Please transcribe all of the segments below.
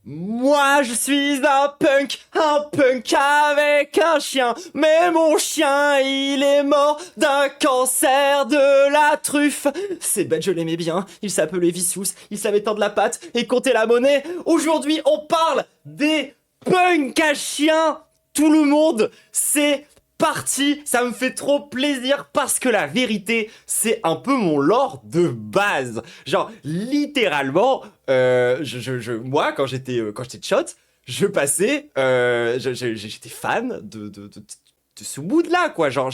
Moi je suis un punk avec un chien, mais mon chien il est mort d'un cancer de la truffe. C'est bête, je l'aimais bien, il s'appelait Vissous, il savait tendre la patte et compter la monnaie. Aujourd'hui on parle des punks à chiens, tout le monde, c'est parti, ça me fait trop plaisir parce que la vérité, c'est un peu mon lore de base. Genre, littéralement, moi, quand j'étais shot, je passais, j'étais fan de ce mood-là, quoi. Genre,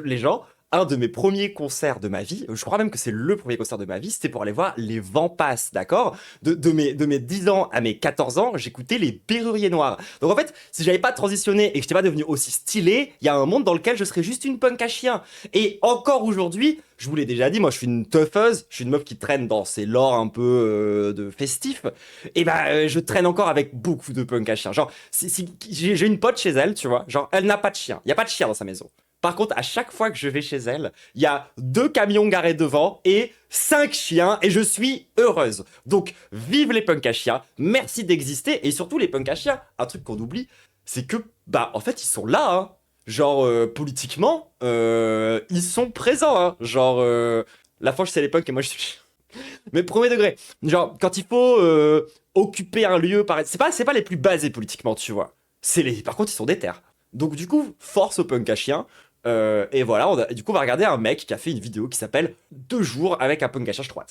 les gens, un de mes premiers concerts de ma vie, je crois même que c'est le premier concert de ma vie, c'était pour aller voir les Vampas, d'accord, de mes 10 ans à mes 14 ans, j'écoutais les Berruriers Noirs. Donc en fait, si j'avais pas transitionné et que j'étais pas devenu aussi stylé, il y a un monde dans lequel je serais juste une punk à chien. Et encore aujourd'hui, je vous l'ai déjà dit, moi je suis une teufeuse, je suis une meuf qui traîne dans ces lores un peu de festifs, et je traîne encore avec beaucoup de punk à chien. Genre, si j'ai une pote chez elle, tu vois, genre elle n'a pas de chien, il y a pas de chien dans sa maison. Par contre, à chaque fois que je vais chez elle, il y a 2 camions garés devant et 5 chiens et je suis heureuse. Donc, vive les punks à chiens, merci d'exister et surtout les punks à chiens. Un truc qu'on oublie, c'est que, en fait, ils sont là, hein. Genre, politiquement, ils sont présents, hein. Genre, la Fange, c'est les punks et moi, je suis... Mais premier degré, genre, quand il faut occuper un lieu, c'est pas les plus basés politiquement, tu vois. Par contre, ils sont déter. Donc, du coup, force aux punks à chiens. Et voilà, du coup, on va regarder un mec qui a fait une vidéo qui s'appelle 2 jours avec un punk à chien, je crois.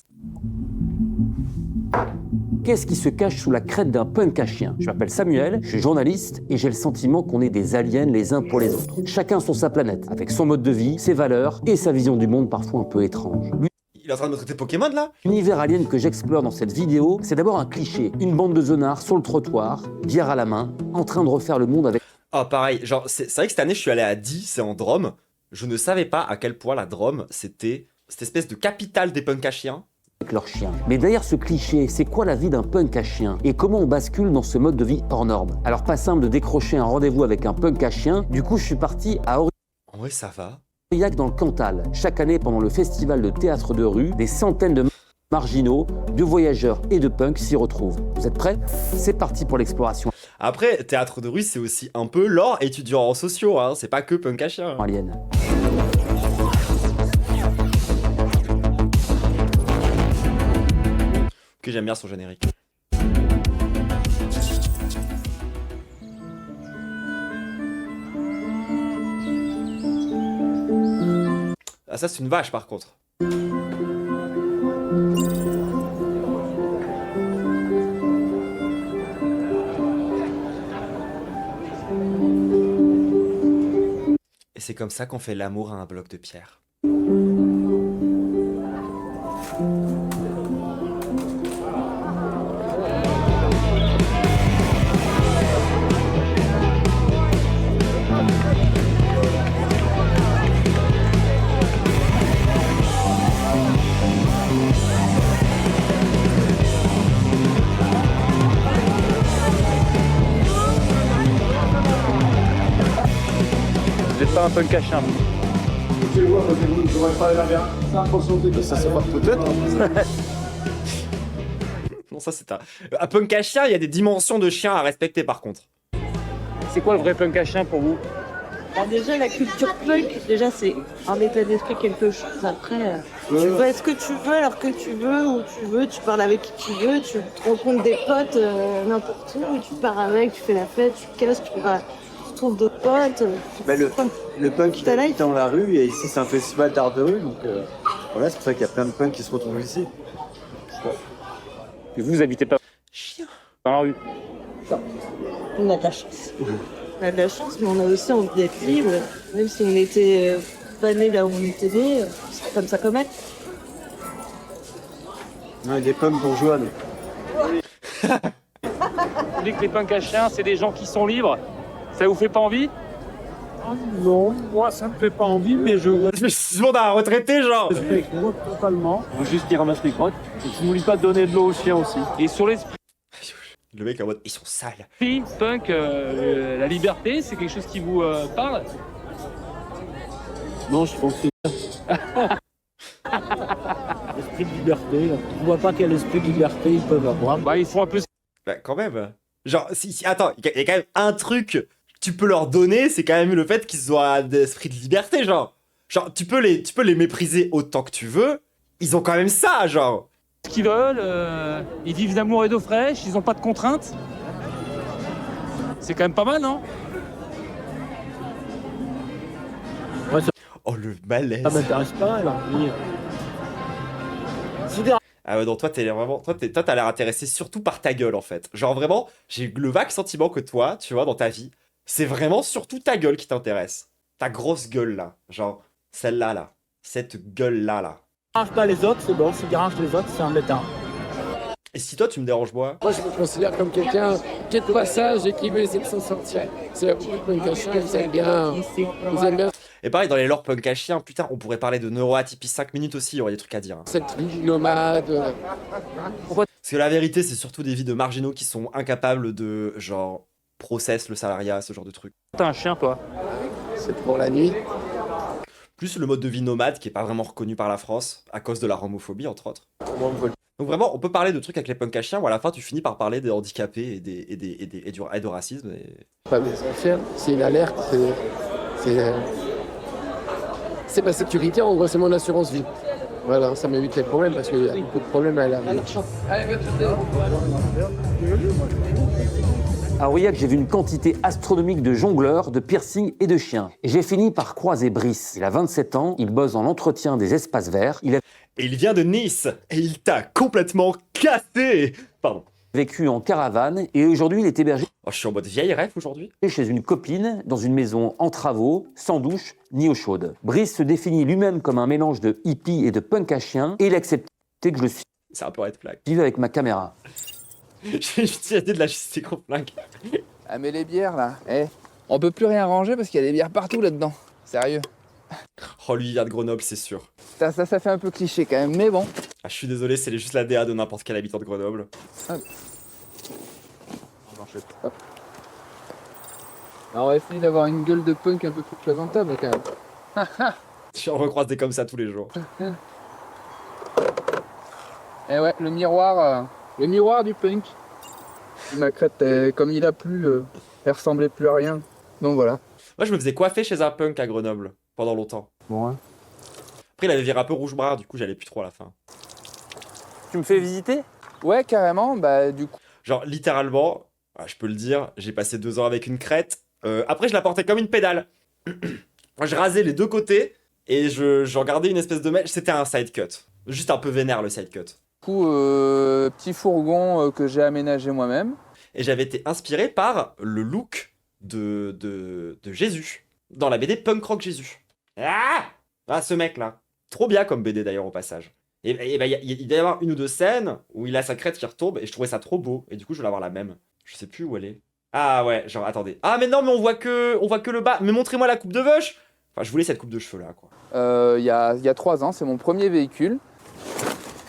Qu'est-ce qui se cache sous la crête d'un punk à chien? Je m'appelle Samuel, je suis journaliste et j'ai le sentiment qu'on est des aliens les uns pour les autres. Chacun sur sa planète, avec son mode de vie, ses valeurs et sa vision du monde parfois un peu étrange. Il est en train de me traiter Pokémon là? L'univers alien que j'explore dans cette vidéo, c'est d'abord un cliché. Une bande de zonards sur le trottoir, bière à la main, en train de refaire le monde avec... Oh pareil, genre c'est vrai que cette année je suis allé à Die, c'est en Drôme. Je ne savais pas à quel point la Drôme c'était cette espèce de capitale des punks à chiens. Avec leurs chiens. Mais derrière ce cliché, c'est quoi la vie d'un punk à chien? Et comment on bascule dans ce mode de vie hors norme? Alors pas simple de décrocher un rendez-vous avec un punk à chien, du coup je suis parti à En vrai ça va. Aurillac dans le Cantal. Chaque année pendant le festival de théâtre de rue, des centaines de marginaux, de voyageurs et de punks s'y retrouvent. Vous êtes prêts? C'est parti pour l'exploration. Après, théâtre de rue c'est aussi un peu l'or étudiant en sociaux, hein. C'est pas que punk à chiens. Alien. Que j'aime bien son générique. Ah ça c'est une vache par contre. Et c'est comme ça qu'on fait l'amour à un bloc de pierre. Vous n'êtes pas un punk à chien. Je le vois, parce que vous ne pourrez pas aller bien. Ça, ça se voit peut-être. Non, ça c'est un punk à chien, il y a des dimensions de chien à respecter par contre. C'est quoi le vrai punk à chien pour vous? Déjà, la culture punk, déjà, c'est un état d'esprit, quelque chose. Après, tu fais ce que tu veux, alors que tu veux, où tu veux, tu parles avec qui tu veux, tu te rencontres des potes n'importe où, tu pars avec, tu fais la fête, tu casses, tu trouves d'autres potes. Le punk il est dans la rue et ici c'est un festival d'art de rue, donc voilà, c'est pour ça qu'il y a plein de punks qui se retrouvent ici. Et vous habitez pas dans la rue? Non, on a de la chance. On a de la chance, mais on a aussi envie d'être libre. Même si on était pas nés là où on était nés, c'est comme ça quand même. Il y a des punks bourgeois. Mais... Vous dites que les punks à chiens, c'est des gens qui sont libres? Ça vous fait pas envie? Non, moi ça me fait pas envie, mais je Je suis souvent un retraité genre. respecte totalement. Faut juste qu'ils ramassent les crottes. Et tu n'oublies pas de donner de l'eau aux chiens aussi. Et sur l'esprit Le mec en mode ils sont sales. punk, la liberté, c'est quelque chose qui vous parle? Non, je pense que l'esprit de liberté, là. Je vois pas quel esprit de liberté ils peuvent avoir. Bah, ils font un peu Bah, quand même. Genre, attends, il y a quand même un truc que tu peux leur donner, c'est quand même le fait qu'ils ont un esprit de liberté, genre. Genre, tu peux les mépriser autant que tu veux, ils ont quand même ça, genre. Ce qu'ils veulent, ils vivent d'amour et d'eau fraîche, ils ont pas de contraintes. C'est quand même pas mal, non? Oh, le malaise. Ça m'intéresse pas, alors. Ah ouais, non, toi, t'as l'air intéressé surtout par ta gueule, en fait. Genre, vraiment, j'ai le vague sentiment que toi, tu vois, dans ta vie, c'est vraiment surtout ta gueule qui t'intéresse. Ta grosse gueule, là. Genre, celle-là, là. Cette gueule-là, là. Dérange pas les autres, c'est bon. Si dérange les autres, c'est embêtant. Et si toi, tu me déranges, moi? Moi, je me considère comme quelqu'un qui est de passage et qui veut essayer de s'en sortir. C'est beaucoup de punk à chien, ils aiment bien. Ils aiment bien Et pareil, dans les lore punk à chien, putain, on pourrait parler de neuroatypie 5 minutes aussi, il y aurait des trucs à dire. Hein. cette vie nomade. Parce que la vérité, c'est surtout des vies de marginaux qui sont incapables de, genre, process le salariat, ce genre de trucs. T'as un chien, toi? C'est pour la nuit. Plus le mode de vie nomade qui est pas vraiment reconnu par la France, à cause de la homophobie, entre autres. Donc vraiment, on peut parler de trucs avec les punks à chiens où à la fin tu finis par parler des handicapés et du racisme. Et... Pas mes affaires, c'est une alerte. C'est ma sécurité, en gros, c'est mon assurance vie. Voilà, ça m'évite les problèmes parce qu'il y a beaucoup de problèmes à la vie. À Aurillac, j'ai vu une quantité astronomique de jongleurs, de piercings et de chiens. Et j'ai fini par croiser Brice. Il a 27 ans, il bosse dans l'entretien des espaces verts. Il a Et il vient de Nice et il t'a complètement cassé. Pardon. vécu en caravane et aujourd'hui il est hébergé Oh, je suis en mode vieille rêve aujourd'hui. chez une copine dans une maison en travaux, sans douche ni eau chaude. Brice se définit lui-même comme un mélange de hippie et de punk à chien et il accepte que je le C'est un peu red flag. suive avec ma caméra. J'ai utilisé de la justice gros flingue. Ah mais les bières là, on peut plus rien ranger parce qu'il y a des bières partout là-dedans. Sérieux. Oh, lui il vient de Grenoble, c'est sûr. Ça fait un peu cliché quand même, mais bon. Ah, je suis désolé, c'est juste la DA de n'importe quel habitant de Grenoble. Alors on va essayer d'avoir une gueule de punk un peu plus présentable quand même. J'en recroise des comme ça tous les jours. Eh ouais, le miroir du punk. Ma crête, comme il a plu, elle ressemblait plus à rien. Donc voilà. Moi je me faisais coiffer chez un punk à Grenoble pendant longtemps. Bon, hein. Après il avait viré un peu rouge brun, du coup j'allais plus trop à la fin. Tu me fais visiter? Ouais, carrément, bah du coup. Genre littéralement, je peux le dire, j'ai passé 2 ans avec une crête. Après je la portais comme une pédale. Moi je rasais les deux côtés et j'en gardais une espèce de mèche. C'était un side cut. Juste un peu vénère le side cut. Du coup, petit fourgon que j'ai aménagé moi-même. Et j'avais été inspiré par le look de Jésus. Dans la BD Punk Rock Jésus. Ah, ce mec là. Trop bien comme BD d'ailleurs au passage. Et bah, il doit y avoir une ou deux scènes où il a sa crête qui retombe et je trouvais ça trop beau. Et du coup je voulais avoir la même. Je sais plus où elle est. Ah ouais, genre attendez. Ah mais non mais on voit que le bas. Mais montrez-moi la coupe de vache. Enfin je voulais cette coupe de cheveux là quoi. Il y a 3 ans, c'est mon premier véhicule.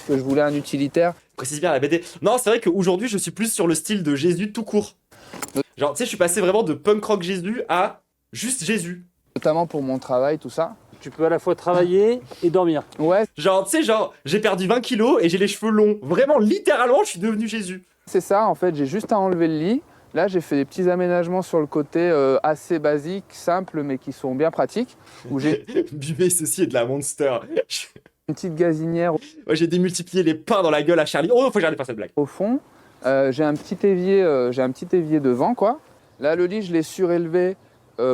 Que je voulais un utilitaire. Précise bien la BD. Non c'est vrai qu'aujourd'hui je suis plus sur le style de Jésus tout court. Genre tu sais je suis passé vraiment de Punk Rock Jésus à juste Jésus. Notamment pour mon travail, tout ça. Tu peux à la fois travailler et dormir. Ouais, Genre tu sais genre j'ai perdu 20 kilos et j'ai les cheveux longs. Vraiment littéralement je suis devenu Jésus. c'est ça, en fait, j'ai juste à enlever le lit. Là, j'ai fait des petits aménagements sur le côté assez basiques, simples, mais qui sont bien pratiques. Où j'ai Buvez ceci et de la Monster. une petite gazinière Ouais, j'ai démultiplié les pains dans la gueule à Charlie. Oh, faut que j'arrête de faire cette blague. au fond. J'ai un petit évier devant, quoi. Là, le lit, je l'ai surélevé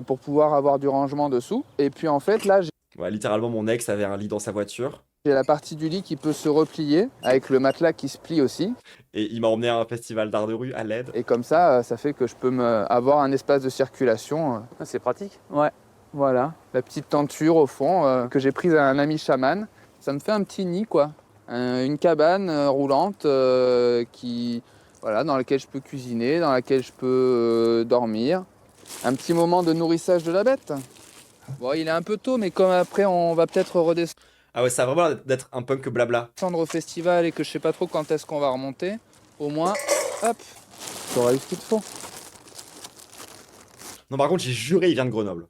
pour pouvoir avoir du rangement dessous. Et puis, en fait, là, Ouais, littéralement, mon ex avait un lit dans sa voiture. j'ai la partie du lit qui peut se replier, avec le matelas qui se plie aussi. Et il m'a emmené à un festival d'art de rue à l'aide. Et comme ça, ça fait que je peux avoir un espace de circulation. Ah, c'est pratique. Ouais, voilà. La petite tenture au fond que j'ai prise à un ami chaman. Ça me fait un petit nid, quoi. Une cabane roulante dans laquelle je peux cuisiner, dans laquelle je peux dormir. Un petit moment de nourrissage de la bête. Bon, il est un peu tôt, mais comme après on va peut-être redescendre Ah ouais, ça a vraiment l'air d'être un punk blabla. au festival et que je sais pas trop quand est-ce qu'on va remonter, au moins, hop, t'auras eu ce qu'il te faut. Non, par contre, j'ai juré, il vient de Grenoble.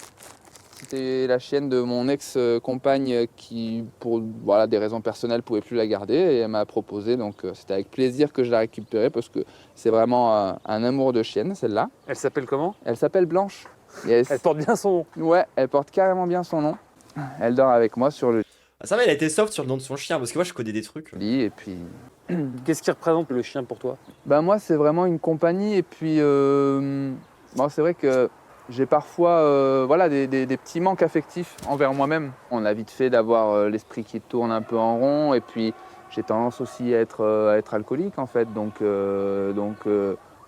C'était la chienne de mon ex-compagne qui, pour voilà, des raisons personnelles, pouvait plus la garder et elle m'a proposé. Donc c'était avec plaisir que je la récupérais parce que c'est vraiment un amour de chienne, celle-là. Elle s'appelle comment? Elle s'appelle Blanche. Elle porte bien son nom. Ouais, elle porte carrément bien son nom. Elle dort avec moi sur le Ah, ça va, il a été soft sur le nom de son chien, parce que moi je connais des trucs. lit et puis... Qu'est-ce qui représente le chien pour toi? Bah moi c'est vraiment une compagnie et puis bon, c'est vrai que j'ai parfois voilà, des petits manques affectifs envers moi-même. On a vite fait d'avoir l'esprit qui tourne un peu en rond et puis j'ai tendance aussi à être alcoolique en fait. Donc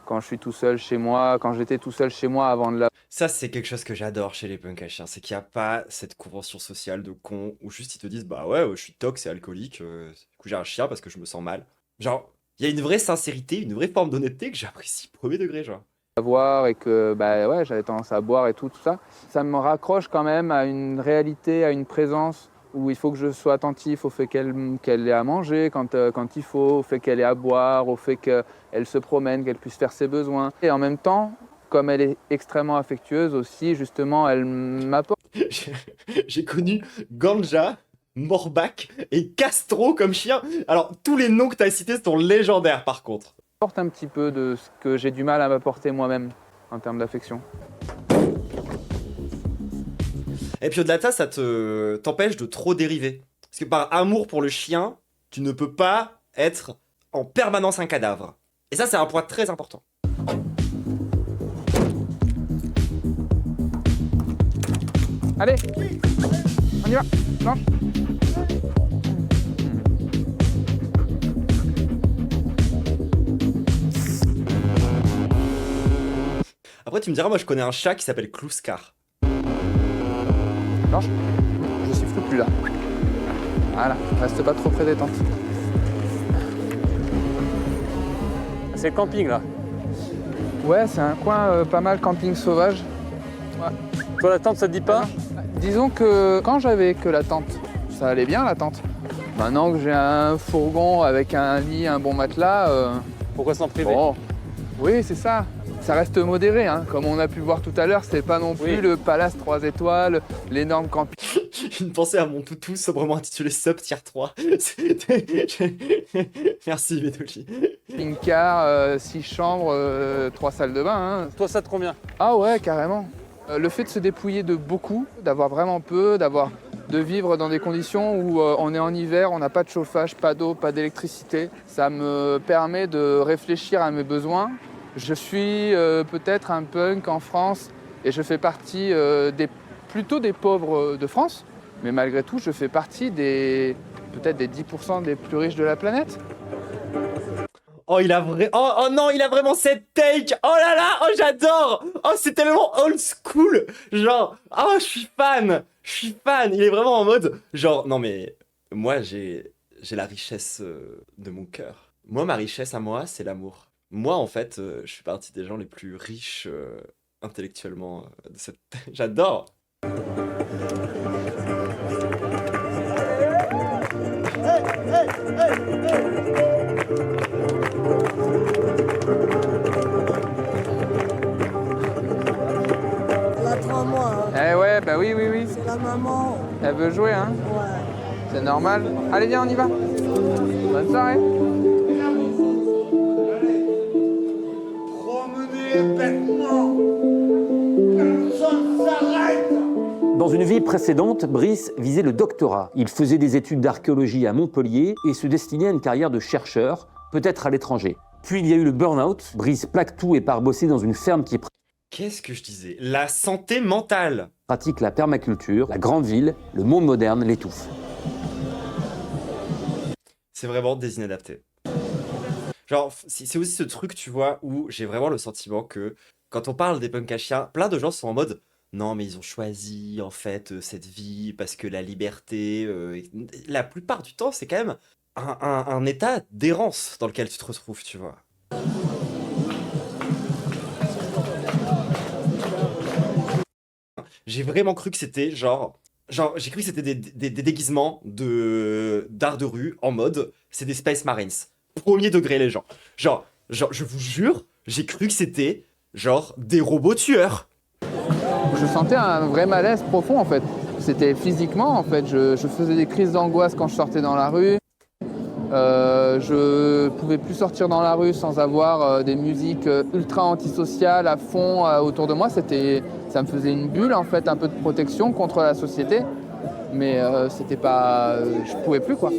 quand je suis tout seul chez moi, quand j'étais tout seul chez moi avant de la... Ça, c'est quelque chose que j'adore chez les punks à chiens, c'est qu'il n'y a pas cette convention sociale de cons où juste ils te disent bah ouais, je suis tox et alcoolique, du coup j'ai un chien parce que je me sens mal. Genre, il y a une vraie sincérité, une vraie forme d'honnêteté que j'apprécie premier degré, genre. Voir et que bah ouais, j'avais tendance à boire et tout ça, ça me raccroche quand même à une réalité, à une présence où il faut que je sois attentif au fait qu'elle ait à manger quand il faut, au fait qu'elle ait à boire, au fait qu'elle se promène, qu'elle puisse faire ses besoins. Et en même temps, comme elle est extrêmement affectueuse aussi, justement, elle m'apporte. J'ai connu Ganja, Morbac et Castro comme chien. Alors, tous les noms que t'as cités sont légendaires par contre. Apporte un petit peu de ce que j'ai du mal à m'apporter moi-même en termes d'affection. Et puis au-delà de ça t'empêche de trop dériver. Parce que par amour pour le chien, tu ne peux pas être en permanence un cadavre. Et ça, c'est un point très important. Allez, on y va, Blanche. Après, tu me diras, moi je connais un chat qui s'appelle Clouskar. Blanche, je siffle plus là. Voilà, reste pas trop près des tentes. C'est le camping là. Ouais, c'est un coin pas mal camping sauvage. Ouais. Toi la tente ça te dit pas? Disons que quand j'avais que la tente, ça allait bien la tente. Maintenant que j'ai un fourgon avec un lit, un bon matelas... Pourquoi s'en priver? Bon, oui, c'est ça. Ça reste modéré, hein. Comme on a pu voir tout à l'heure, c'est pas non plus le palace 3 étoiles, l'énorme camping. Une pensée à mon toutou, sobrement intitulé Sub Tier 3. Merci, Bédoli. Car, 6 chambres, 3 salles de bain. Hein. Toi ça te convient? Ah ouais, carrément. Le fait de se dépouiller de beaucoup, d'avoir vraiment peu, de vivre dans des conditions où on est en hiver, on n'a pas de chauffage, pas d'eau, pas d'électricité, ça me permet de réfléchir à mes besoins. Je suis peut-être un punk en France et je fais partie plutôt des pauvres de France, mais malgré tout, je fais partie peut-être des 10% des plus riches de la planète. Oh, oh non, il a vraiment cette take. Oh là là, oh j'adore. Oh, c'est tellement old school. Genre, oh, je suis fan. Il est vraiment en mode, genre, non mais, moi j'ai la richesse de mon cœur. Moi, ma richesse à moi, c'est l'amour. Moi, en fait, je suis partie des gens les plus riches intellectuellement de cette... J'adore. Elle a 3 mois. Hein. Eh ouais, bah oui. C'est la maman. Elle veut jouer, hein. Ouais. C'est normal. Allez, viens, on y va. Bonne soirée. Promenez bêtement. Personne s'arrête. Dans une vie précédente, Brice visait le doctorat. Il faisait des études d'archéologie à Montpellier et se destinait à une carrière de chercheur, peut-être à l'étranger. Puis il y a eu le burn-out. Brice plaque tout et part bosser dans une ferme qui Qu'est-ce que je disais? La santé mentale. pratique la permaculture. La grande ville, le monde moderne l'étouffe. C'est vraiment des inadaptés. Genre, c'est aussi ce truc, tu vois, où j'ai vraiment le sentiment que quand on parle des punks à chiens, plein de gens sont en mode non, mais ils ont choisi en fait cette vie parce que la liberté. La plupart du temps, c'est quand même un état d'errance dans lequel tu te retrouves, tu vois. J'ai vraiment cru que c'était genre j'ai cru que c'était des déguisements d'art de rue en mode c'est des Space Marines. Premier degré, les gens. Genre, je vous jure, j'ai cru que c'était genre des robots tueurs. Je sentais un vrai malaise profond en fait. C'était physiquement en fait, je faisais des crises d'angoisse quand je sortais dans la rue. Je pouvais plus sortir dans la rue sans avoir des musiques ultra antisociales à fond autour de moi. Ça me faisait une bulle en fait, un peu de protection contre la société. Mais c'était pas, je pouvais plus quoi.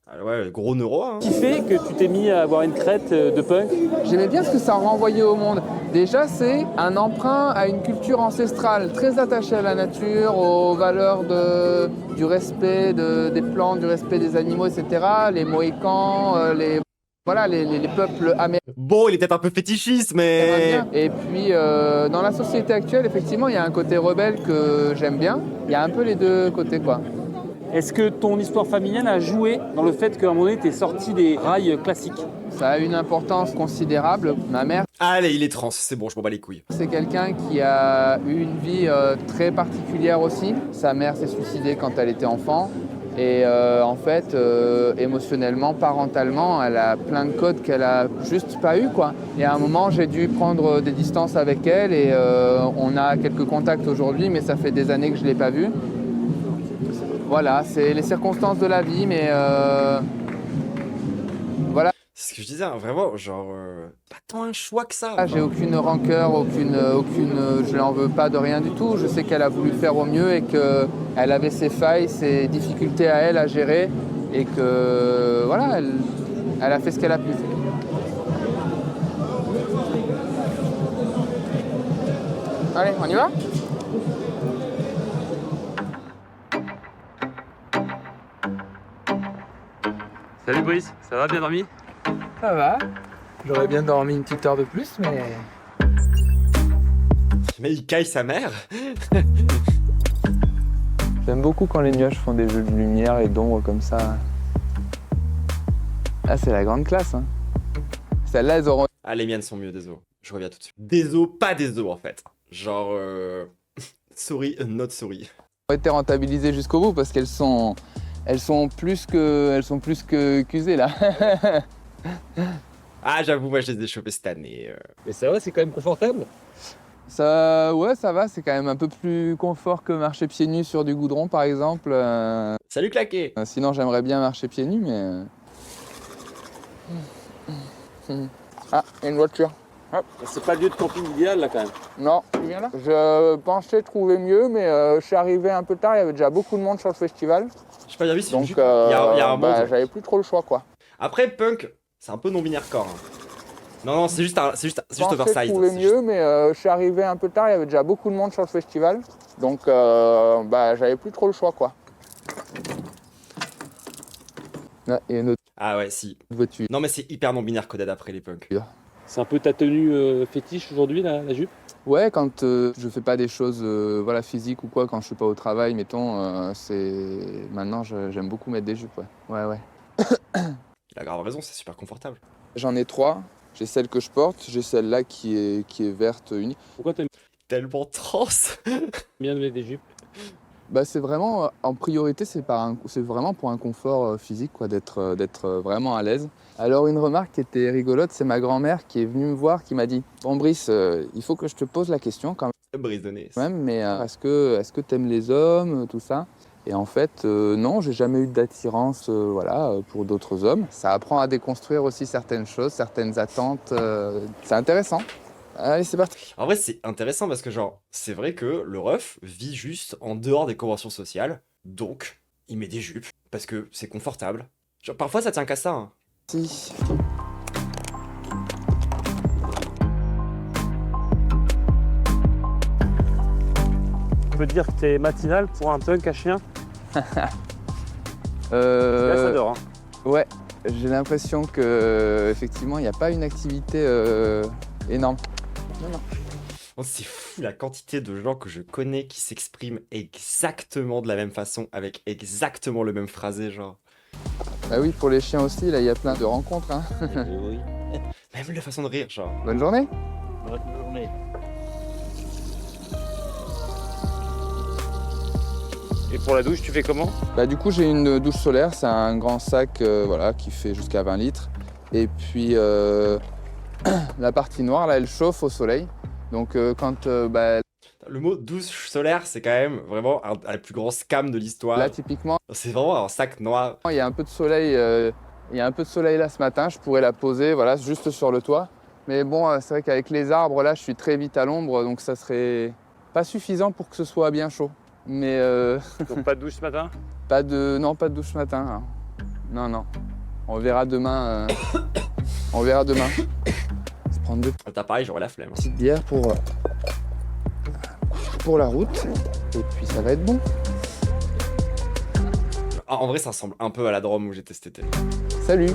Ah ouais, gros neuro, hein. Qui fait que tu t'es mis à avoir une crête de punk? J'aimais bien ce que ça renvoyait au monde. Déjà, c'est un emprunt à une culture ancestrale, très attachée à la nature, aux valeurs du respect des plantes, du respect des animaux, etc. Les Mohicans, les peuples américains. Bon, il est peut-être un peu fétichiste, mais... Et puis, dans la société actuelle, effectivement, il y a un côté rebelle que j'aime bien. Il y a un peu les deux côtés, quoi. Est-ce que ton histoire familiale a joué dans le fait qu'à un moment donné, t'es sorti des rails classiques? Ça a une importance considérable. Ma mère, Allez, il est trans, c'est bon, je m'en bats les couilles. c'est quelqu'un qui a eu une vie très particulière aussi. Sa mère s'est suicidée quand elle était enfant. Et en fait, émotionnellement, parentalement, elle a plein de codes qu'elle a juste pas eu, quoi. Et à un moment, j'ai dû prendre des distances avec elle et on a quelques contacts aujourd'hui, mais ça fait des années que je l'ai pas vue. Voilà, c'est les circonstances de la vie, mais voilà. C'est ce que je disais, hein, vraiment, genre, pas tant un choix que ça. J'ai aucune rancœur, je l'en veux pas de rien du tout. Je sais qu'elle a voulu faire au mieux et qu'elle avait ses failles, ses difficultés à elle à gérer et que voilà, elle a fait ce qu'elle a pu. Allez, on y va ? Salut Brice, ça va, bien dormi? Ça va. J'aurais bien dormi une petite heure de plus, mais... Mais il caille sa mère. J'aime beaucoup quand les nuages font des jeux de lumière et d'ombre comme ça. Ah, c'est la grande classe, hein. Celles-là, elles auront... Ah, les miennes sont mieux, désolé. Je reviens tout de suite. Désolé, pas désolé en fait. Genre, sorry, not sorry. été rentabilisées jusqu'au bout parce qu'elles sont plus que qu'usées là. Ah, j'avoue, moi je les ai chopées cette année. Mais ça va, c'est quand même confortable? Ça va, c'est quand même un peu plus confort que marcher pieds nus sur du goudron par exemple. Salut claqué. Sinon j'aimerais bien marcher pieds nus mais... Ah, il y a une voiture. Hop. C'est pas le lieu de camping idéal là quand même. Non, tu viens là? Je pensais trouver mieux mais je suis arrivé un peu tard, il y avait déjà beaucoup de monde sur le festival. Je sais pas, il y a donc il y a un monde. j'avais plus trop le choix quoi. Après, punk, c'est un peu non-binaire corps. Hein. Non, c'est juste oversize. Je trouvais mieux, mais je suis arrivé un peu tard, il y avait déjà beaucoup de monde sur le festival. Donc, j'avais plus trop le choix, quoi. Là, il y a une autre Ah ouais, si. voiture. Non, mais c'est hyper non-binaire codé d'après les punks. C'est un peu ta tenue fétiche aujourd'hui, la jupe? Ouais, quand je fais pas des choses physiques ou quoi, quand je suis pas au travail, mettons, Maintenant, j'aime beaucoup mettre des jupes, ouais. Ouais. Il a grave raison, c'est super confortable. J'en ai 3. J'ai celle que je porte, j'ai celle-là qui est verte unique. Pourquoi t'aimes Tellement trans. bien de mettre des jupes? C'est vraiment, en priorité, c'est vraiment pour un confort physique, quoi, d'être vraiment à l'aise. Alors une remarque qui était rigolote, c'est ma grand-mère qui est venue me voir, qui m'a dit « Bon Brice, il faut que je te pose la question quand Brisonné. même, mais est-ce que t'aimes les hommes, tout ça ?» Et en fait, non, j'ai jamais eu d'attirance pour d'autres hommes. Ça apprend à déconstruire aussi certaines choses, certaines attentes. C'est intéressant. Allez, c'est parti. En vrai, c'est intéressant parce que, genre, c'est vrai que le ref vit juste en dehors des conventions sociales. Donc, il met des jupes parce que c'est confortable. Genre, parfois, ça tient qu'à ça. Hein. Si. On peut dire que t'es matinal pour un punk à chien? Là, ça dort. Hein. Ouais, j'ai l'impression que effectivement, il n'y a pas une activité énorme. Non. Oh, c'est fou la quantité de gens que je connais qui s'expriment exactement de la même façon, avec exactement le même phrasé, genre. Bah oui, pour les chiens aussi, là, il y a plein de rencontres. Hein. Oui. Même la façon de rire, genre. Bonne journée. Bonne journée. Et pour la douche, tu fais comment? Du coup, j'ai une douche solaire, c'est un grand sac qui fait jusqu'à 20 litres. Et puis, la partie noire, là, elle chauffe au soleil. Donc quand Le mot douche solaire, c'est quand même vraiment un des plus grands scams de l'histoire. là typiquement, C'est vraiment un sac noir. il y a un peu de soleil, là ce matin, je pourrais la poser, voilà, juste sur le toit. Mais bon, c'est vrai qu'avec les arbres là, je suis très vite à l'ombre, donc ça serait pas suffisant pour que ce soit bien chaud. Mais Donc pas de douche ce matin? pas de douche ce matin. Hein. Non. On verra demain. On verra demain. Se prendre deux T'as pareil, j'aurais la flemme. petites bières pour la route. Et puis ça va être bon. Ah, en vrai, ça ressemble un peu à la Drôme où j'étais cet été. Salut.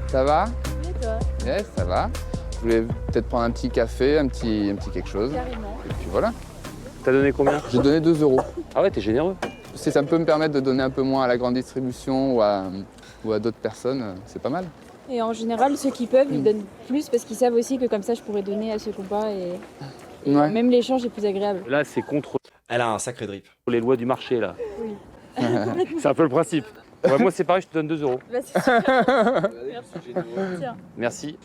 Ça va? Yes, ça va. Je voulais peut-être prendre un petit café, un petit quelque chose. Carrément. Et puis voilà. T'as donné combien? J'ai donné 2 €. Ah ouais, t'es généreux. Si ça peut me permettre de donner un peu moins à la grande distribution ou à d'autres personnes, c'est pas mal. Et en général, ceux qui peuvent, ils donnent plus parce qu'ils savent aussi que comme ça, je pourrais donner à ceux qui n'ont pas. Et Ouais. même l'échange est plus agréable. Là, c'est contre Elle a un sacré drip. les lois du marché, là. Oui. C'est un peu le principe. Ouais, moi, c'est pareil, je te donne 2 €. Bah, c'est super. Tiens. Merci.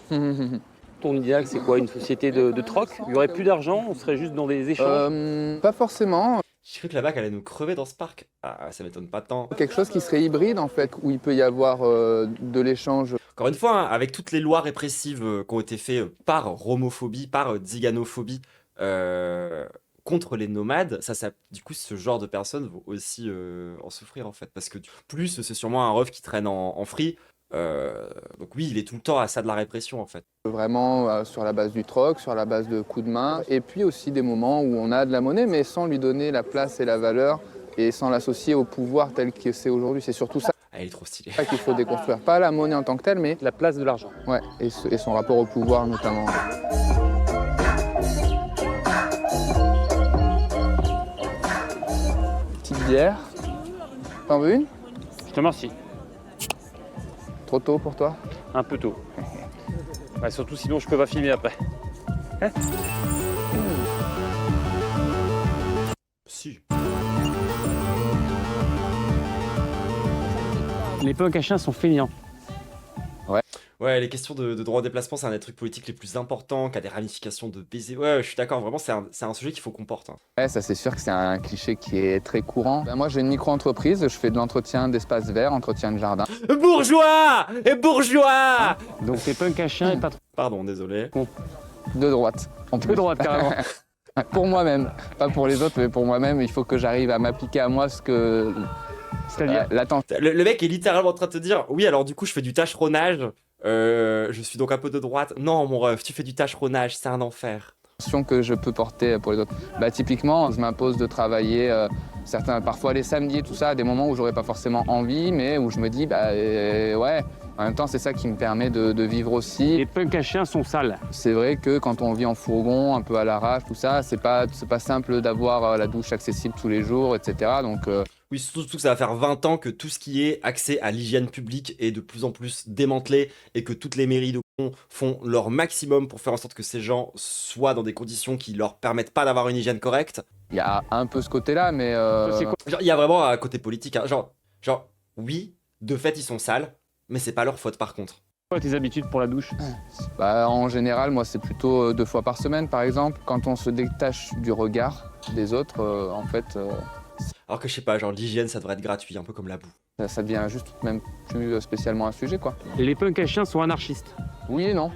Ton idéal, c'est quoi? Une société de troc? Il n'y aurait plus d'argent? On serait juste dans des échanges? Pas forcément. J'ai cru que la vague allait nous crever dans ce parc. Ah, ça m'étonne pas tant. Quelque chose qui serait hybride en fait, où il peut y avoir de l'échange. Encore une fois, hein, avec toutes les lois répressives qui ont été faites par homophobie, par ziganophobie, contre les nomades, du coup, ce genre de personnes vont aussi en souffrir en fait. Parce que plus c'est sûrement un ref qui traîne en free. Donc oui, il est tout le temps à ça de la répression en fait. Vraiment sur la base du troc, sur la base de coups de main. Et puis aussi des moments où on a de la monnaie, mais sans lui donner la place et la valeur et sans l'associer au pouvoir tel que c'est aujourd'hui. C'est surtout ça Ah, il est trop stylé. qu'il faut déconstruire. Pas la monnaie en tant que telle, mais La place de l'argent. ouais, et son rapport au pouvoir notamment. Petite bière. T'en veux une? Je te remercie. Trop tôt pour toi? Un peu tôt. Ouais, surtout sinon, je peux pas filmer après. Si. Les punks à chiens sont feignants. Ouais, les questions de droit au déplacement, c'est un des trucs politiques les plus importants, qui a des ramifications de baiser. Ouais, je suis d'accord, vraiment, c'est un sujet qu'il faut qu'on porte. Hein. Ouais, ça c'est sûr que c'est un cliché qui est très courant. Ben, moi j'ai une micro-entreprise, je fais de l'entretien d'espaces verts, entretien de jardin. Bourgeois et bourgeois. Donc t'es punk à chien et pas trop Pardon, désolé. De droite. En de plus. droite, carrément. Pour moi-même, pas pour les autres, mais pour moi-même, il faut que j'arrive à m'appliquer à moi ce que C'est-à-dire l'attention Le mec est littéralement en train de te dire, oui, alors du coup, je fais du tâcheronnage. Je suis donc un peu de droite. Non, mon ref, tu fais du tâcheronnage, c'est un enfer. que je peux porter pour les autres. Bah, typiquement, je m'impose de travailler parfois les samedis et tout ça, à des moments où j'aurais pas forcément envie, mais où je me dis, ouais, en même temps, c'est ça qui me permet de vivre aussi. les punks à chiens sont sales. C'est vrai que quand on vit en fourgon, un peu à l'arrache, tout ça, c'est pas simple d'avoir la douche accessible tous les jours, etc. Donc, Oui, surtout que ça va faire 20 ans que tout ce qui est accès à l'hygiène publique est de plus en plus démantelé et que toutes les mairies de cons font leur maximum pour faire en sorte que ces gens soient dans des conditions qui leur permettent pas d'avoir une hygiène correcte. il y a un peu ce côté-là, mais C'est quoi Genre, il y a vraiment un côté politique. Hein. Genre, oui, de fait, ils sont sales, mais c'est pas leur faute par contre. tes habitudes pour la douche? en général, moi, c'est plutôt 2 fois par semaine, par exemple. Quand on se détache du regard des autres, en fait, Alors que je sais pas, genre l'hygiène ça devrait être gratuit, un peu comme la boue. ça devient juste même plus spécialement un sujet, quoi. Les punks à chiens sont anarchistes. Oui et non.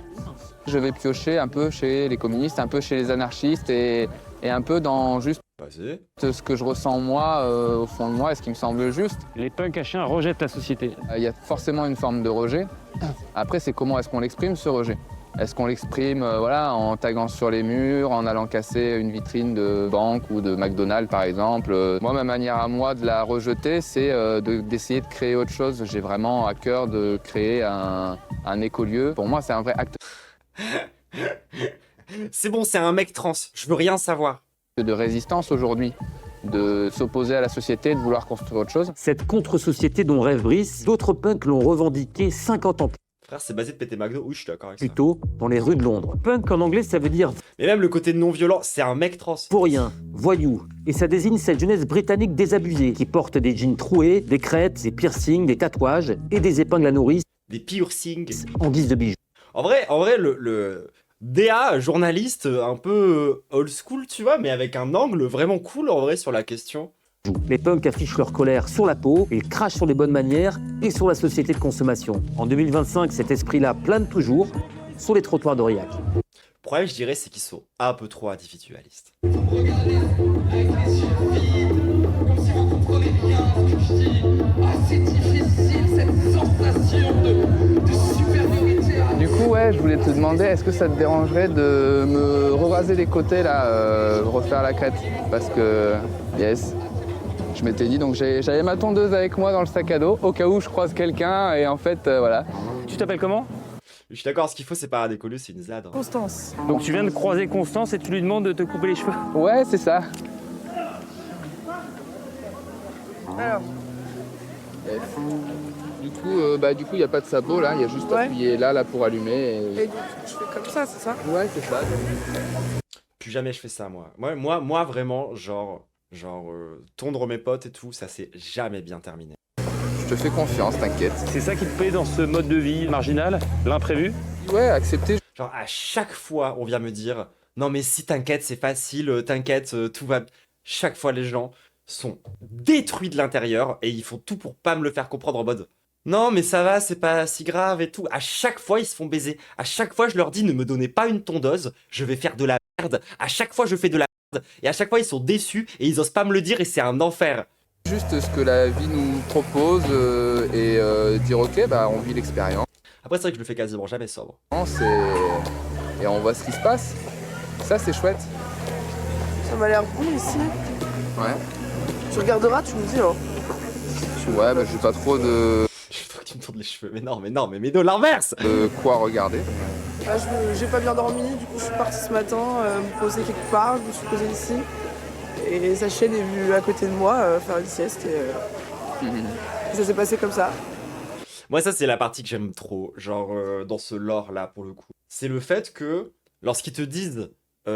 Je vais piocher un peu chez les communistes, un peu chez les anarchistes et un peu dans juste Vas-y. ce que je ressens moi, au fond de moi, et ce qui me semble juste. Les punks à chiens rejettent la société. Il y a forcément une forme de rejet. Après, c'est comment est-ce qu'on l'exprime, ce rejet? Est-ce qu'on l'exprime en taguant sur les murs, en allant casser une vitrine de banque ou de McDonald's, par exemple? Moi, ma manière à moi de la rejeter, c'est d'essayer de créer autre chose. J'ai vraiment à cœur de créer un écolieu. Pour moi, c'est un vrai acte C'est bon, c'est un mec trans, je veux rien savoir. de résistance aujourd'hui, de s'opposer à la société, de vouloir construire autre chose. Cette contre-société dont rêve Brice, d'autres punks l'ont revendiqué 50 ans Frère, c'est basé de péter McDo, oui, je suis d'accord avec plus ça. tôt dans les rues de Londres. Punk en anglais, ça veut dire Mais même le côté non-violent, c'est un mec trans. vaurien, voyou. Et ça désigne cette jeunesse britannique désabusée qui porte des jeans troués, des crêtes, des piercings, des tatouages et des épingles à nourrice Des piercings. en guise de bijoux. En vrai, DA, journaliste, un peu old school, tu vois, mais avec un angle vraiment cool en vrai sur la question. Les punks affichent leur colère sur la peau, ils crachent sur les bonnes manières et sur la société de consommation. En 2025, cet esprit-là plane toujours sur les trottoirs d'Aurillac. Le problème, je dirais, c'est qu'ils sont un peu trop individualistes. Du coup, ouais, je voulais te demander, est-ce que ça te dérangerait de me raser les côtés, là, refaire la crête? Parce que, yes, je m'étais dit, donc j'avais ma tondeuse avec moi dans le sac à dos, au cas où je croise quelqu'un, et en fait, voilà. Tu t'appelles comment? Je suis d'accord, ce qu'il faut, c'est pas un décolleux, c'est une ZAD. Constance. Donc tu viens de croiser Constance et tu lui demandes de te couper les cheveux? Ouais, c'est ça. Alors, Yes. Du coup, il n'y a pas de sabot, là, il y a juste à appuyer là pour allumer. et donc, je fais comme ça, c'est ça? Ouais, c'est ça. Plus jamais je fais ça, moi. Moi vraiment, tondre mes potes et tout, ça s'est jamais bien terminé. Je te fais confiance, t'inquiète. C'est ça qui te plaît dans ce mode de vie marginal, l'imprévu? Ouais, accepter. Genre, à chaque fois, on vient me dire non, mais si t'inquiète, c'est facile, t'inquiète, tout va. Chaque fois, les gens sont détruits de l'intérieur et ils font tout pour pas me le faire comprendre en mode non, mais ça va, c'est pas si grave et tout. À chaque fois, ils se font baiser. À chaque fois, je leur dis ne me donnez pas une tondeuse, je vais faire de la merde. À chaque fois, je fais de la merde. Et à chaque fois, ils sont déçus et ils osent pas me le dire et c'est un enfer. Juste ce que la vie nous propose et dire ok, bah on vit l'expérience. Après, c'est vrai que je le fais quasiment jamais sobre. Et on voit ce qui se passe. Ça, c'est chouette. Ça m'a l'air bon ici. Ouais. Tu regarderas, tu me dis, hein. Ouais, bah j'ai pas trop de Faut que tu me tournes les cheveux. Mais non, mais de l'inverse. quoi regarder. Ah, j'ai pas bien dormi, du coup je suis partie ce matin me poser quelque part, je me suis posée ici. Et sa chienne est venue à côté de moi faire une sieste et ça s'est passé comme ça. Moi, ça, c'est la partie que j'aime trop, genre, dans ce lore-là, pour le coup. C'est le fait que, lorsqu'ils te disent, tu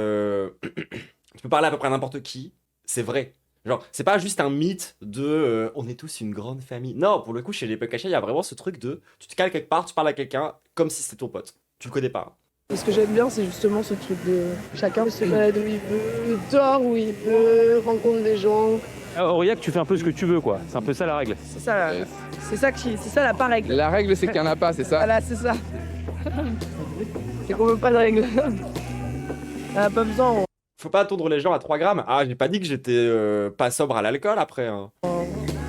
peux parler à peu près à n'importe qui, c'est vrai. Genre, c'est pas juste un mythe de, on est tous une grande famille. Non, pour le coup, chez les Punk à chiens, il y a vraiment ce truc de, tu te cales quelque part, tu parles à quelqu'un, comme si c'était ton pote. Tu le connais pas. Et ce que j'aime bien, c'est justement ce truc de chacun se balade où il veut, dort où il veut, rencontre des gens. À Aurillac, tu fais un peu ce que tu veux, quoi. C'est un peu ça la règle. C'est ça, c'est ça la pas règle. La règle, c'est qu'il n'y en a pas, c'est ça? Voilà, c'est ça. C'est qu'on veut pas de règle. On a pas besoin. Faut pas tondre les gens à 3 grammes. Ah, j'ai pas dit que j'étais pas sobre à l'alcool après. Hein. On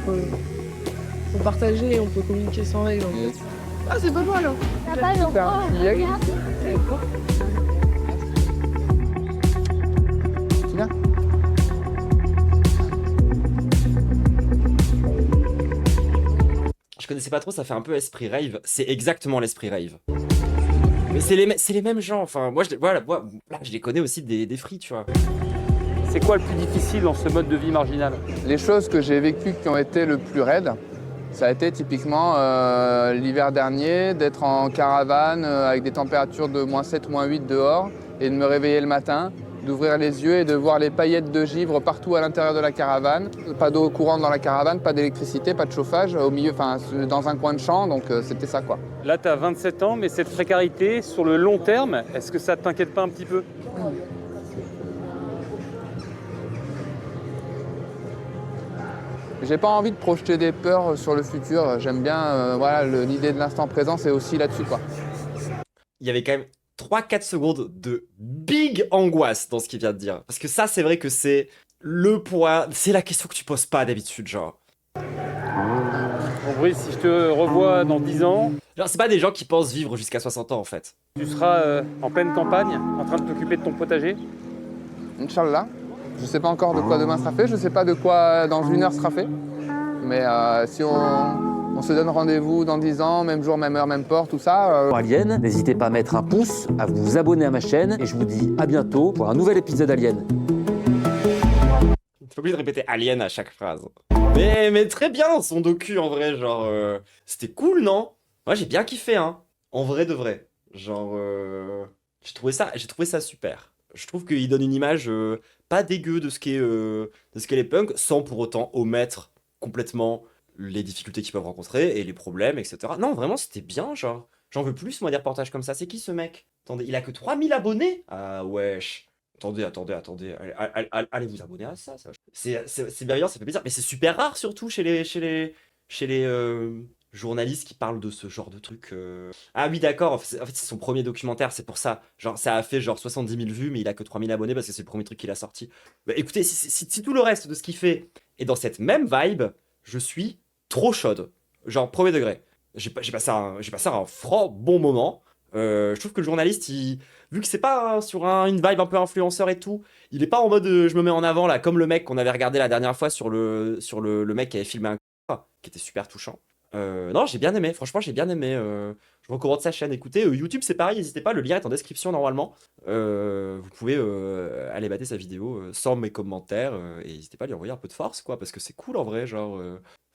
peut partager, on peut communiquer sans règle. Yes. Ah, c'est pas mal. Hein. T'as pas le Super. Viens. Je connaissais pas trop, ça fait un peu esprit rave. C'est exactement l'esprit rave. Mais c'est les mêmes gens. Enfin, moi, là, je les connais aussi des free, tu vois. C'est quoi le plus difficile dans ce mode de vie marginal? Les choses que j'ai vécues qui ont été le plus raides, ça a été typiquement l'hiver dernier, d'être en caravane avec des températures de -7, -8 dehors et de me réveiller le matin, d'ouvrir les yeux et de voir les paillettes de givre partout à l'intérieur de la caravane. Pas d'eau courante dans la caravane, pas d'électricité, pas de chauffage, au milieu, enfin dans un coin de champ, donc c'était ça quoi. Là, tu as 27 ans, mais cette précarité, sur le long terme, est-ce que ça t'inquiète pas un petit peu? J'ai pas envie de projeter des peurs sur le futur, j'aime bien, voilà, l'idée de l'instant présent, c'est aussi là-dessus quoi. Il y avait quand même 3-4 secondes de big angoisse dans ce qu'il vient de dire. Parce que ça, c'est vrai que c'est le point, c'est la question que tu poses pas d'habitude, genre. Bon, Brice, si je te revois dans 10 ans, Genre, c'est pas des gens qui pensent vivre jusqu'à 60 ans, en fait. tu seras en pleine campagne, en train de t'occuper de ton potager. Inch'Allah. Je sais pas encore de quoi demain sera fait, je sais pas de quoi dans 1 heure sera fait. Mais si on se donne rendez-vous dans 10 ans, même jour, même heure, même port, tout ça. Pour Alien, n'hésitez pas à mettre un pouce, à vous abonner à ma chaîne et je vous dis à bientôt pour un nouvel épisode Alien. T'es pas obligé de répéter Alien à chaque phrase. Mais très bien son docu en vrai, genre c'était cool, non? Moi j'ai bien kiffé, hein. En vrai de vrai. Genre j'ai trouvé ça super. Je trouve qu'il donne une image pas dégueu de ce qu'est les punks, sans pour autant omettre complètement les difficultés qu'ils peuvent rencontrer et les problèmes, etc. Non, vraiment c'était bien, genre. J'en veux plus, moi, des reportages comme ça. C'est qui ce mec? Attendez, il a que 3000 abonnés? Ah, wesh. Attendez. Allez vous abonner à ça. C'est bienveillant, ça fait plaisir. Mais c'est super rare, surtout chez les journalistes qui parlent de ce genre de truc. Ah oui, d'accord. En fait, c'est son premier documentaire, c'est pour ça. Genre, ça a fait genre 70 000 vues, mais il a que 3000 abonnés parce que c'est le premier truc qu'il a sorti. Bah, écoutez, si tout le reste de ce qu'il fait est dans cette même vibe, je suis trop chaude. Genre, premier degré. J'ai passé un franc bon moment. Je trouve que le journaliste, vu que c'est pas sur une vibe un peu influenceur et tout, il est pas en mode je me mets en avant là, comme le mec qu'on avait regardé la dernière fois sur le mec qui avait filmé un qui était super touchant. Non, j'ai bien aimé, franchement, j'ai bien aimé. Je recommande sa chaîne. Écoutez, YouTube, c'est pareil, n'hésitez pas, le lien est en description normalement. Vous pouvez aller mater sa vidéo sans mes commentaires et n'hésitez pas à lui envoyer un peu de force, quoi, parce que c'est cool en vrai. Genre,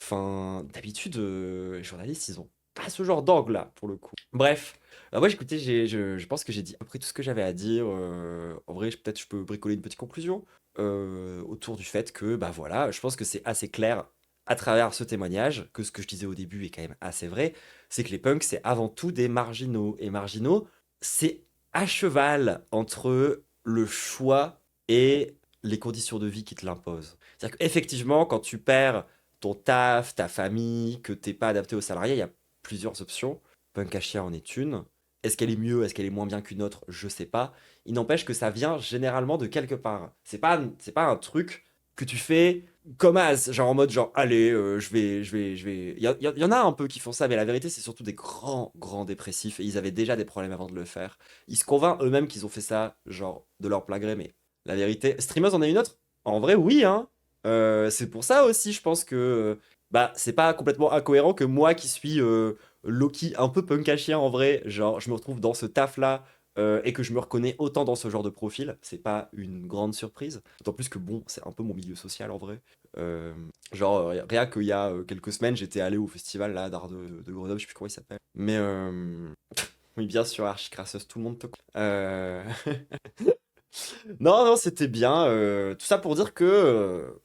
enfin, d'habitude, les journalistes, ils ont pas ce genre d'angle là, pour le coup. Bref. Moi, écoutez, je pense que j'ai dit à peu près tout ce que j'avais à dire. En vrai, peut-être je peux bricoler une petite conclusion autour du fait que, bah voilà, je pense que c'est assez clair à travers ce témoignage que ce que je disais au début est quand même assez vrai, c'est que les punks, c'est avant tout des marginaux. Et marginaux, c'est à cheval entre le choix et les conditions de vie qui te l'imposent. C'est-à-dire qu'effectivement, quand tu perds ton taf, ta famille, que t'es pas adapté au salarié, il y a plusieurs options. Punk à chien en est une. Est-ce qu'elle est mieux, est-ce qu'elle est moins bien qu'une autre? Je sais pas. Il n'empêche que ça vient généralement de quelque part. C'est pas un truc que tu fais comme as, genre en mode genre allez, je vais. Il y en a un peu qui font ça, mais la vérité c'est surtout des grands dépressifs et ils avaient déjà des problèmes avant de le faire. Ils se convainquent eux-mêmes qu'ils ont fait ça, genre de leur plein gré, mais la vérité. Streameuse en a une autre? En vrai, oui, hein. C'est pour ça aussi, je pense que bah c'est pas complètement incohérent que moi qui suis Loki un peu punk à chien en vrai, genre je me retrouve dans ce taf là et que je me reconnais autant dans ce genre de profil, c'est pas une grande surprise. D'autant plus que bon, c'est un peu mon milieu social en vrai. Genre rien qu'il y a quelques semaines, j'étais allé au festival là d'art de Grenoble, je sais plus comment il s'appelle. Mais oui, bien sûr, archi crasseuse, tout le monde peut. Non, c'était bien. Tout ça pour dire que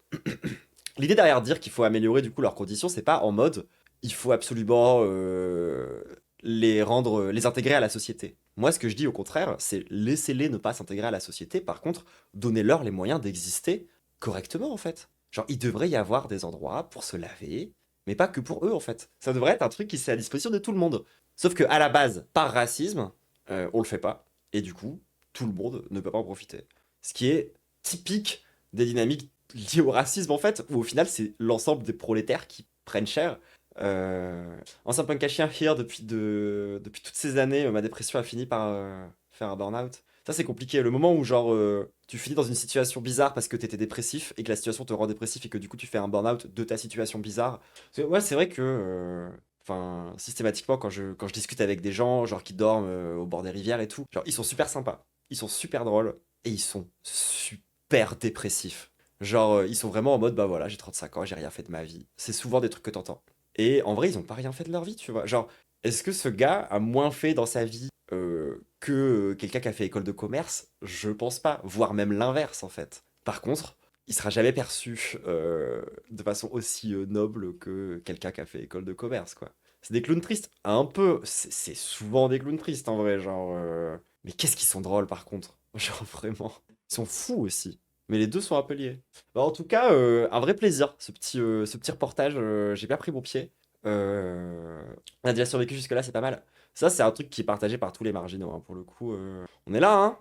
l'idée derrière dire qu'il faut améliorer du coup leurs conditions, c'est pas en mode il faut absolument les intégrer à la société. Moi, ce que je dis au contraire, c'est laissez-les ne pas s'intégrer à la société. Par contre, donnez-leur les moyens d'exister correctement en fait. Genre, il devrait y avoir des endroits pour se laver, mais pas que pour eux en fait. Ça devrait être un truc qui est à disposition de tout le monde. Sauf que à la base, par racisme, on le fait pas. Et du coup, tout le monde ne peut pas en profiter. Ce qui est typique des dynamiques liées au racisme en fait, où au final c'est l'ensemble des prolétaires qui prennent cher. Ancien punk à chien here depuis toutes ces années, ma dépression a fini par faire un burn-out. Ça c'est compliqué, le moment où genre tu finis dans une situation bizarre parce que t'étais dépressif et que la situation te rend dépressif et que du coup tu fais un burn-out de ta situation bizarre. Ouais, c'est vrai que enfin systématiquement quand je discute avec des gens genre qui dorment au bord des rivières et tout, genre ils sont super sympas, ils sont super drôles et ils sont super dépressifs. Genre ils sont vraiment en mode bah voilà, j'ai 35 ans, j'ai rien fait de ma vie. C'est souvent des trucs que t'entends. Et en vrai, ils ont pas rien fait de leur vie, tu vois. Genre, est-ce que ce gars a moins fait dans sa vie que quelqu'un qui a fait école de commerce? Je pense pas, voire même l'inverse en fait. Par contre, il sera jamais perçu de façon aussi noble que quelqu'un qui a fait école de commerce, quoi. C'est des clowns tristes, un peu. C'est souvent des clowns tristes en vrai, genre. Mais qu'est-ce qu'ils sont drôles par contre? Genre vraiment. Ils sont fous aussi. Mais les deux sont un peu liés. Bah, en tout cas, un vrai plaisir, ce petit reportage. J'ai bien pris mon pied. On a déjà survécu jusque-là, c'est pas mal. Ça, c'est un truc qui est partagé par tous les marginaux, hein, pour le coup. On est là, hein.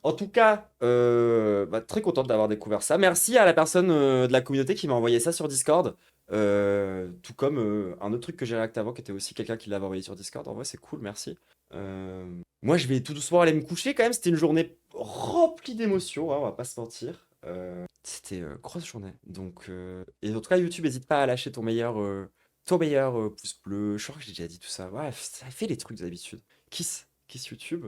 En tout cas, bah, très contente d'avoir découvert ça. Merci à la personne de la communauté qui m'a envoyé ça sur Discord. Tout comme un autre truc que j'ai réacté avant, qui était aussi quelqu'un qui l'avait envoyé sur Discord. En vrai, c'est cool, merci. Moi, je vais tout doucement aller me coucher quand même. C'était une journée remplie d'émotions, hein, on va pas se mentir. C'était grosse journée. Donc, et en tout cas, YouTube, n'hésite pas à lâcher ton meilleur pouce bleu. Je crois que j'ai déjà dit tout ça. Ouais, ça fait les trucs d'habitude. Kiss YouTube.